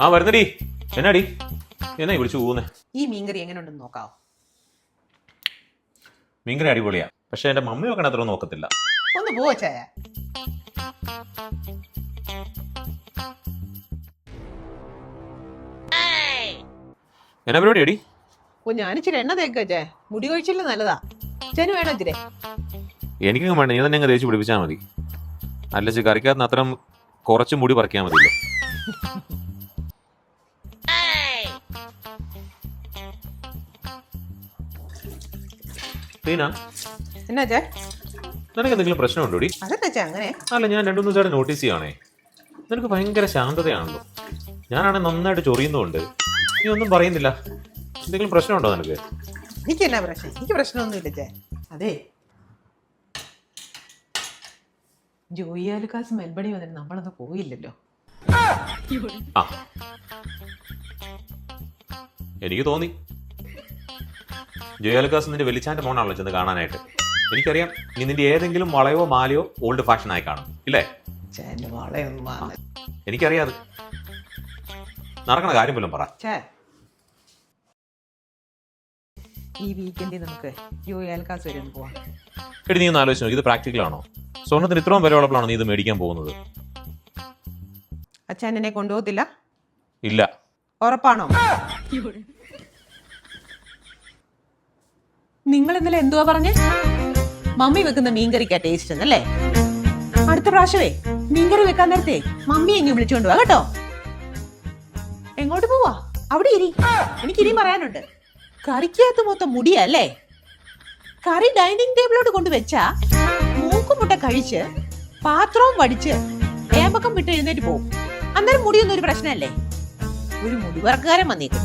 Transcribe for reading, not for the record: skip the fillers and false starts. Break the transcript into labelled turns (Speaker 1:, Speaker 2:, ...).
Speaker 1: ആ വരുന്നടി. എന്നാടി എന്നാ വിളിച്ചു പോകുന്നേ?
Speaker 2: ഈ മീൻകറി എങ്ങനെയുണ്ടെന്ന് നോക്കാവോ?
Speaker 1: മീൻകറി അടിപൊളിയാ, പക്ഷെ എന്റെ മമ്മി വെക്കണ അത്ര നോക്കത്തില്ല.
Speaker 2: ഒന്ന് പോവാ ചായ.
Speaker 1: എന്നാ പരിപാടി അടി?
Speaker 2: ഞാനിച്ചിരി എണ്ണ തേക്കേ, മുടി കൊഴിച്ചില്ല നല്ലതാ. ചെനു വേണോ ഇച്ചിരി?
Speaker 1: എനിക്കും വേണ്ട, നീ തന്നെ അങ്ങ് തേച്ച് പിടിപ്പിച്ചാൽ മതി. അല്ല കറിക്കകത്ത് അത്രയും കുറച്ച് മുടി പറിക്കാൻ മതിയല്ലോ.
Speaker 2: എന്നാ ചേ,
Speaker 1: നിനക്ക് എന്തെങ്കിലും പ്രശ്നമുണ്ടോടി?
Speaker 2: അതെന്നാ അങ്ങനെ?
Speaker 1: അല്ല, ഞാൻ രണ്ടു മൂന്ന് ചേട്ടൻ നോട്ടീസ് ചെയ്യണേ, നിനക്ക് ഭയങ്കര ശാന്തതയാണല്ലോ. ഞാനാണെങ്കിൽ നന്നായിട്ട് ചൊറിയുന്നുണ്ട്, നീ ഒന്നും പറയുന്നില്ല. എന്തെങ്കിലും പ്രശ്നമുണ്ടോ നിനക്ക്?
Speaker 2: എനിക്ക് എന്നാ പ്രശ്നം? എനിക്ക് പ്രശ്നമൊന്നുമില്ല ചേ. അതെ, ജോയി ആലുക്കാസ് മെൽബണി വന്നിട്ട് നമ്മളൊന്നും പോയില്ലല്ലോ.
Speaker 1: ആ, എനിക്ക് തോന്നി ജോയി ആലുക്കാസ് നിന്റെ വെളിച്ചാന്റെ മോണാണല്ലോ ചെന്ന് കാണാനായിട്ട്. എനിക്കറിയാം, നീ നിന്റെ ഏതെങ്കിലും വളയോ മാലയോ ഓൾഡ് ഫാഷൻ ആയി കാണും, ഇല്ലേ? എനിക്കറിയാതെ. നടക്കണ കാര്യം പോലും പറ.
Speaker 2: ഈ വീക്കെൻഡിൽ നമുക്ക് ജോയി ആലുക്കാസ് വരെ ഒന്ന് പോവാം.
Speaker 1: എടി, നീ ഒന്ന് ആലോചിച്ചു നോക്കി, ഇത് പ്രാക്ടിക്കൽ ആണോ? സ്വർണ്ണത്തിന് ഇത്രയും വില ഉള്ളപ്പോഴാണോ നീ ഇത് മേടിക്കാൻ പോകുന്നത്?
Speaker 2: അച്ഛൻ എന്നെ കൊണ്ടുപോകത്തില്ല?
Speaker 1: ഇല്ല.
Speaker 2: ഉറപ്പാണോ? നിങ്ങൾ ഇന്നലെ എന്തുവാ പറഞ്ഞേ? മമ്മി വെക്കുന്ന മീൻകറിക്കാ ടേസ്റ്റ് എന്നല്ലേ? അടുത്ത പ്രാവശ്യമേ മീൻകറി വെക്കാൻ നേരത്തെ മമ്മി എങ്ങനെ വിളിച്ചുകൊണ്ട് പോവാ കേട്ടോ. എങ്ങോട്ട് പോവാ? അവിടെ ഇരി, എനിക്കിനിയും പറയാനുണ്ട്. കറിക്കകത്ത് മൊത്തം മുടിയല്ലേ? കറി ഡൈനിങ് ടേബിളോട് കൊണ്ടുവച്ചാ മൂക്കുമുട്ട കഴിച്ച് പാത്രവും വടിച്ച് ഏമ്പക്കം വിട്ട് എഴുന്നേറ്റ് പോകും. അന്നേരം മുടിയൊന്നും ഒരു പ്രശ്നമല്ലേ? ഒരു മുടി വർക്കുകാരൻ വന്നേക്കും.